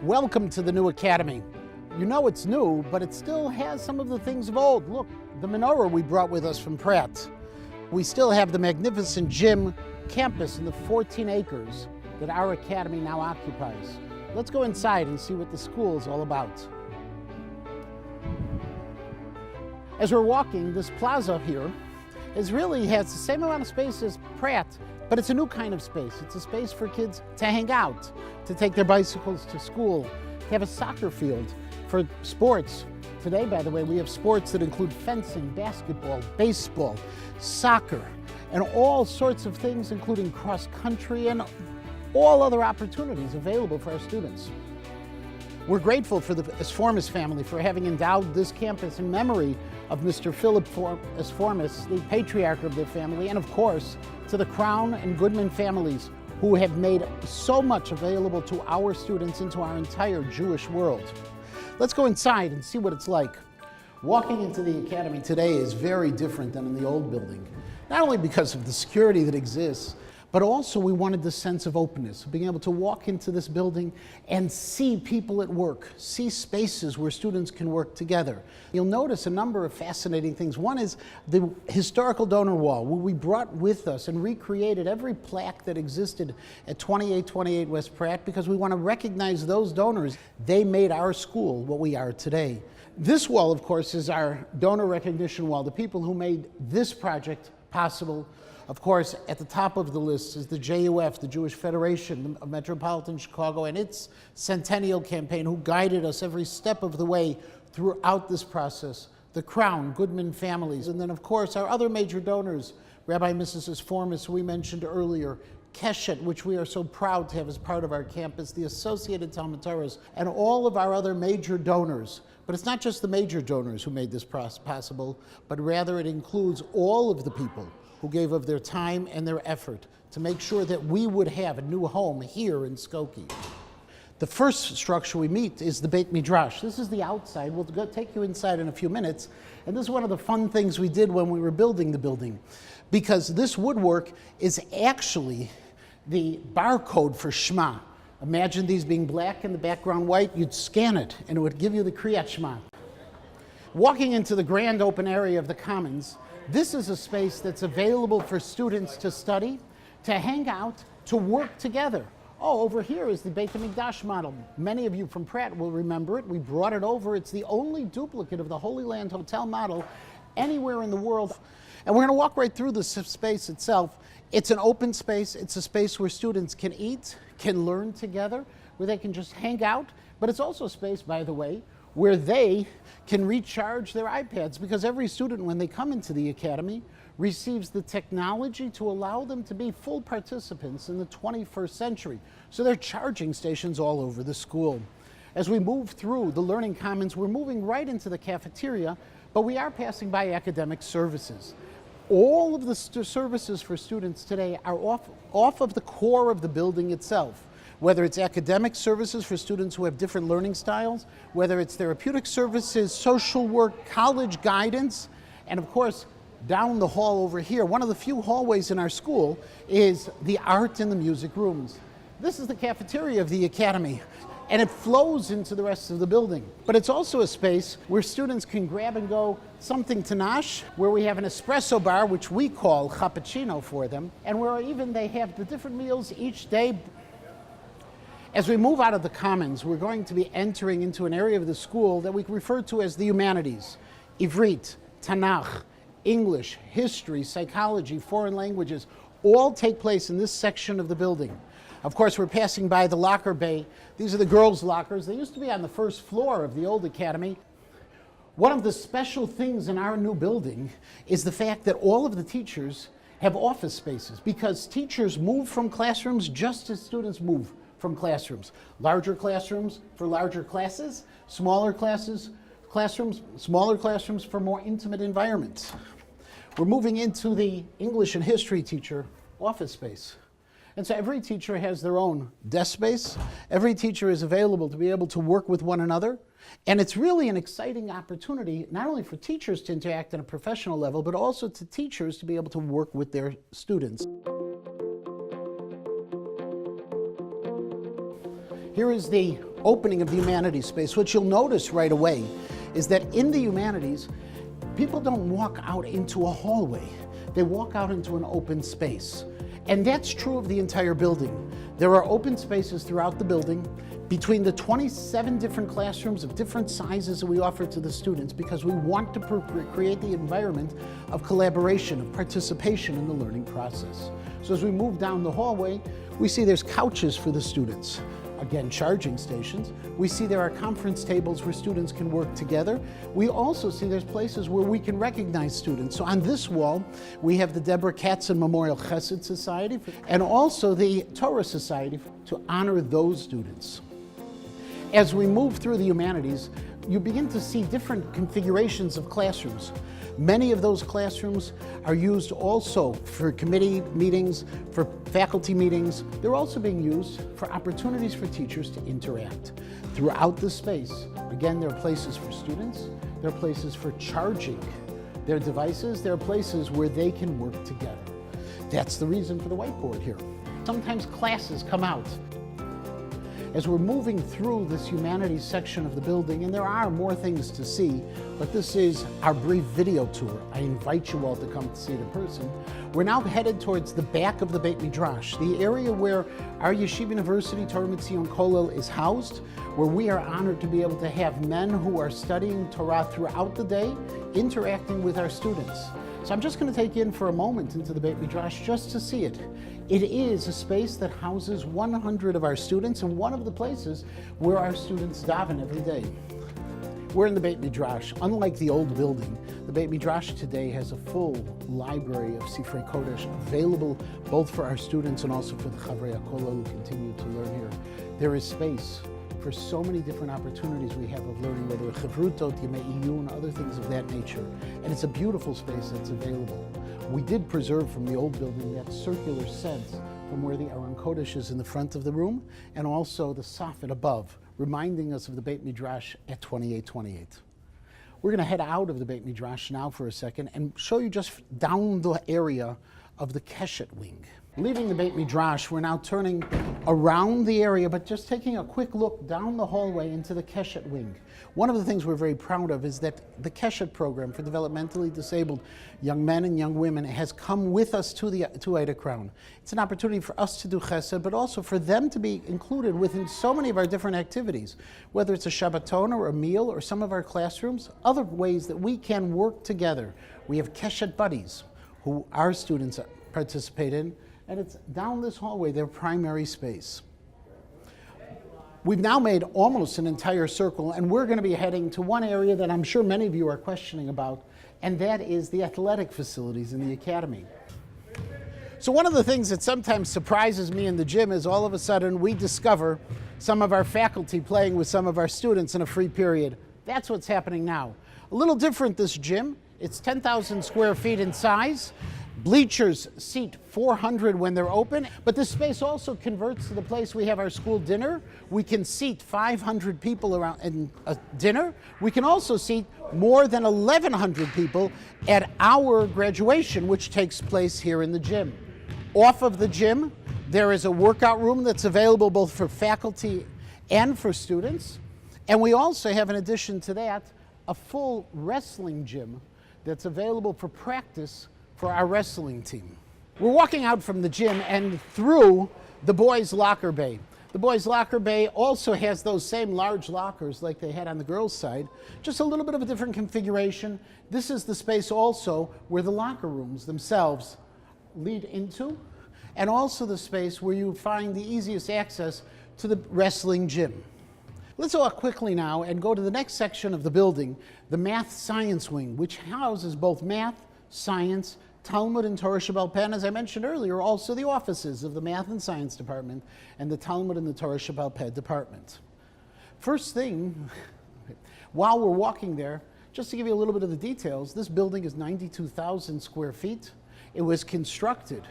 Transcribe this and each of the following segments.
Welcome to the new academy. You know it's new, but it still has some of the things of old. Look, the menorah we brought with us from Pratt. We still have the magnificent gym campus in the 14 acres that our academy now occupies. Let's go inside and see what the school is all about. As we're walking, this plaza here has the same amount of space as Pratt, but it's a new kind of space. It's a space for kids to hang out, to take their bicycles to school, to have a soccer field for sports. Today, by the way, we have sports that include fencing, basketball, baseball, soccer, and all sorts of things, including cross country and all other opportunities available for our students. We're grateful for the Esformis family for having endowed this campus in memory of Mr. Philip Esformis, the patriarch of their family, and of course, to the Crown and Goodman families who have made so much available to our students and to our entire Jewish world. Let's go inside and see what it's like. Walking into the academy today is very different than in the old building, not only because of the security that exists, but also we wanted the sense of openness, being able to walk into this building and see people at work, see spaces where students can work together. You'll notice a number of fascinating things. One is the historical donor wall, where we brought with us and recreated every plaque that existed at 2828 West Pratt, because we want to recognize those donors. They made our school what we are today. This wall, of course, is our donor recognition wall, the people who made this project possible. Of course, at the top of the list is the JUF, the Jewish Federation of Metropolitan Chicago, and its centennial campaign, who guided us every step of the way throughout this process. The Crown, Goodman families, and then of course our other major donors, Rabbi and Mrs. Esformis, who we mentioned earlier, Keshet, which we are so proud to have as part of our campus, the Associated Talmud Torahs, and all of our other major donors. But it's not just the major donors who made this possible, but rather it includes all of the people who gave of their time and their effort to make sure that we would have a new home here in Skokie. The first structure we meet is the Beit Midrash. This is the outside. We'll take you inside in a few minutes. And this is one of the fun things we did when we were building the building, because this woodwork is actually the barcode for Shema. Imagine these being black and the background white. You'd scan it and it would give you the Kriyat Shema. Walking into the grand open area of the Commons, this is a space that's available for students to study, to hang out, to work together. Oh, over here is the Beit Midrash model. Many of you from Pratt will remember it. We brought it over. It's the only duplicate of the Holy Land Hotel model anywhere in the world. And we're going to walk right through this space itself. It's an open space. It's a space where students can eat, can learn together, where they can just hang out. But it's also a space, by the way, where they can recharge their iPads, because every student, when they come into the academy, receives the technology to allow them to be full participants in the 21st century. So there are charging stations all over the school. As we move through the Learning Commons, we're moving right into the cafeteria, but we are passing by academic services. All of the services for students today are off of the core of the building itself. Whether it's academic services for students who have different learning styles, whether it's therapeutic services, social work, college guidance, and of course, down the hall over here, one of the few hallways in our school is the art and the music rooms. This is the cafeteria of the academy, and it flows into the rest of the building. But it's also a space where students can grab and go something to nosh, where we have an espresso bar, which we call cappuccino for them, and where even they have the different meals each day. As we move out of the Commons, we're going to be entering into an area of the school that we refer to as the Humanities. Ivrit, Tanakh, English, history, psychology, foreign languages, all take place in this section of the building. Of course, we're passing by the locker bay. These are the girls' lockers. They used to be on the first floor of the old academy. One of the special things in our new building is the fact that all of the teachers have office spaces, because teachers move from classrooms just as students move from classrooms. Larger classrooms for larger classes, smaller classrooms, smaller classrooms for more intimate environments. We're moving into the English and history teacher office space. And so every teacher has their own desk space. Every teacher is available to be able to work with one another. And it's really an exciting opportunity, not only for teachers to interact at a professional level, but also to teachers to be able to work with their students. Here is the opening of the Humanities space, what you'll notice right away is that in the Humanities, people don't walk out into a hallway. They walk out into an open space. And that's true of the entire building. There are open spaces throughout the building between the 27 different classrooms of different sizes that we offer to the students, because we want to create the environment of collaboration, of participation in the learning process. So as we move down the hallway, we see there's couches for the students. Again, charging stations. We see there are conference tables where students can work together. We also see there's places where we can recognize students. So on this wall, we have the Deborah Katzen Memorial Chesed Society and also the Torah Society to honor those students. As we move through the Humanities, you begin to see different configurations of classrooms. Many of those classrooms are used also for committee meetings, for faculty meetings. They're also being used for opportunities for teachers to interact. Throughout the space, again, there are places for students, there are places for charging their devices, there are places where they can work together. That's the reason for the whiteboard here. Sometimes classes come out. As we're moving through this Humanities section of the building, and there are more things to see, but this is our brief video tour. I invite you all to come to see it in person. We're now headed towards the back of the Beit Midrash, the area where our Yeshiva University Torah Mitzion Kollel is housed, where we are honored to be able to have men who are studying Torah throughout the day, interacting with our students. So I'm just going to take you in for a moment into the Beit Midrash just to see it. It is a space that houses 100 of our students and one of the places where our students daven every day. We're in the Beit Midrash. Unlike the old building, the Beit Midrash today has a full library of Sifrei Kodesh available both for our students and also for the Chavrei HaKollel who continue to learn here. There is space for so many different opportunities we have of learning, whether Chavrutot, Yemei Iyun, other things of that nature. And it's a beautiful space that's available. We did preserve from the old building that circular sense from where the Aron Kodesh is in the front of the room, and also the soffit above, reminding us of the Beit Midrash at 2828. We're going to head out of the Beit Midrash now for a second and show you just down the area of the Keshet wing. Leaving the Beit Midrash, we're now turning around the area, but just taking a quick look down the hallway into the Keshet wing. One of the things we're very proud of is that the Keshet program for developmentally disabled young men and young women has come with us to Ida Crown. It's an opportunity for us to do chesed, but also for them to be included within so many of our different activities, whether it's a Shabbaton or a meal or some of our classrooms, other ways that we can work together. We have Keshet buddies who our students participate in, and it's down this hallway, their primary space. We've now made almost an entire circle, and we're going to be heading to one area that I'm sure many of you are questioning about, and that is the athletic facilities in the academy. So one of the things that sometimes surprises me in the gym is all of a sudden we discover some of our faculty playing with some of our students in a free period. That's what's happening now. A little different, this gym. It's 10,000 square feet in size. Bleachers seat 400 when they're open, but this space also converts to the place we have our school dinner. We can seat 500 people around in a dinner. We can also seat more than 1,100 people at our graduation, which takes place here in the gym. Off of the gym, there is a workout room that's available both for faculty and for students. And we also have, in addition to that, a full wrestling gym that's available for practice for our wrestling team. We're walking out from the gym and through the boys' locker bay. The boys' locker bay also has those same large lockers like they had on the girls' side, just a little bit of a different configuration. This is the space also where the locker rooms themselves lead into, and also the space where you find the easiest access to the wrestling gym. Let's walk quickly now and go to the next section of the building, the math science wing, which houses both math, science, Talmud and Torah Sheba'al Peh, and as I mentioned earlier, also the offices of the Math and Science Department and the Talmud and the Torah Sheba'al Peh department. First thing, while we're walking there, just to give you a little bit of the details, this building is 92,000 square feet. It was constructed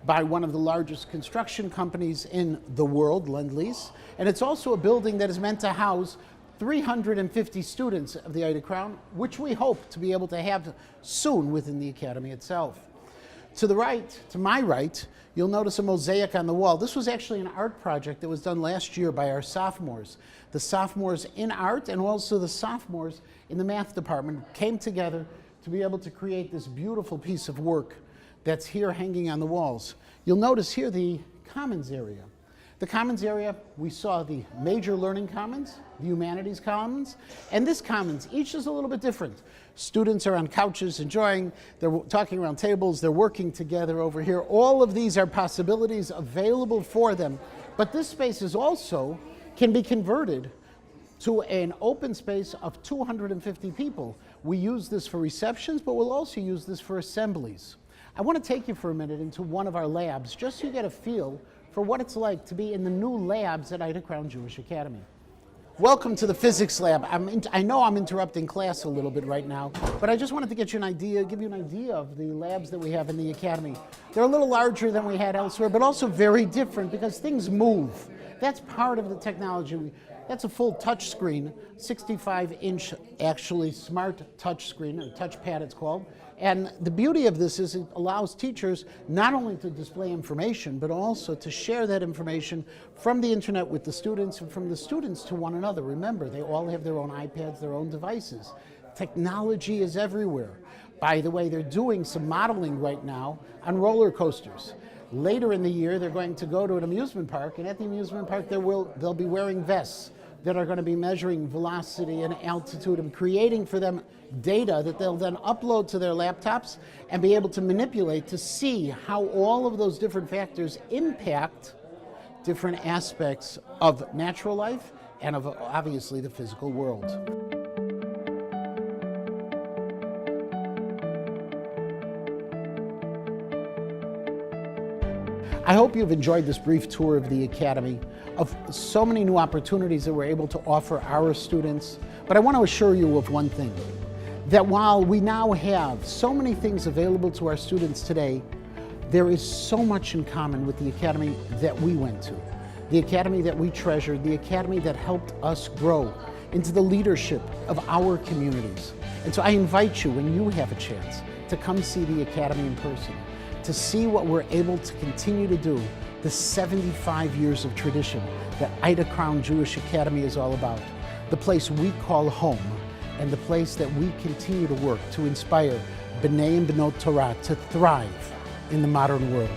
by one of the largest construction companies in the world, Lend-Lease, and it's also a building that is meant to house 350 students of the Ida Crown, which we hope to be able to have soon within the academy itself. To the right, to my right, you'll notice a mosaic on the wall. This was actually an art project that was done last year by our sophomores. The sophomores in art and also the sophomores in the math department came together to be able to create this beautiful piece of work that's here hanging on the walls. You'll notice here the commons area. The commons area, we saw the major learning commons, the humanities commons, and this commons. Each is a little bit different. Students are on couches enjoying, they're talking around tables, they're working together over here. All of these are possibilities available for them. But this space is also can be converted to an open space of 250 people. We use this for receptions, but we'll also use this for assemblies. I want to take you for a minute into one of our labs, just so you get a feel for what it's like to be in the new labs at Ida Crown Jewish Academy. Welcome to the physics lab. I know I'm interrupting class a little bit right now, but I just wanted to get you an idea, give you an idea of the labs that we have in the academy. They're a little larger than we had elsewhere, but also very different because things move. That's part of the technology. That's a full touch screen, 65-inch actually smart touch screen, or touchpad it's called. And the beauty of this is it allows teachers not only to display information, but also to share that information from the internet with the students and from the students to one another. Remember, they all have their own iPads, their own devices. Technology is everywhere. By the way, they're doing some modeling right now on roller coasters. Later in the year, they're going to go to an amusement park, and at the amusement park, they'll be wearing vests that are going to be measuring velocity and altitude and creating for them data that they'll then upload to their laptops and be able to manipulate to see how all of those different factors impact different aspects of natural life and of obviously the physical world. I hope you've enjoyed this brief tour of the Academy, of so many new opportunities that we're able to offer our students. But I want to assure you of one thing, that while we now have so many things available to our students today, there is so much in common with the Academy that we went to, the Academy that we treasured, the Academy that helped us grow into the leadership of our communities. And so I invite you, when you have a chance, to come see the Academy in person, to see what we're able to continue to do, the 75 years of tradition that Ida Crown Jewish Academy is all about, the place we call home, and the place that we continue to work to inspire B'nai and B'not Torah to thrive in the modern world.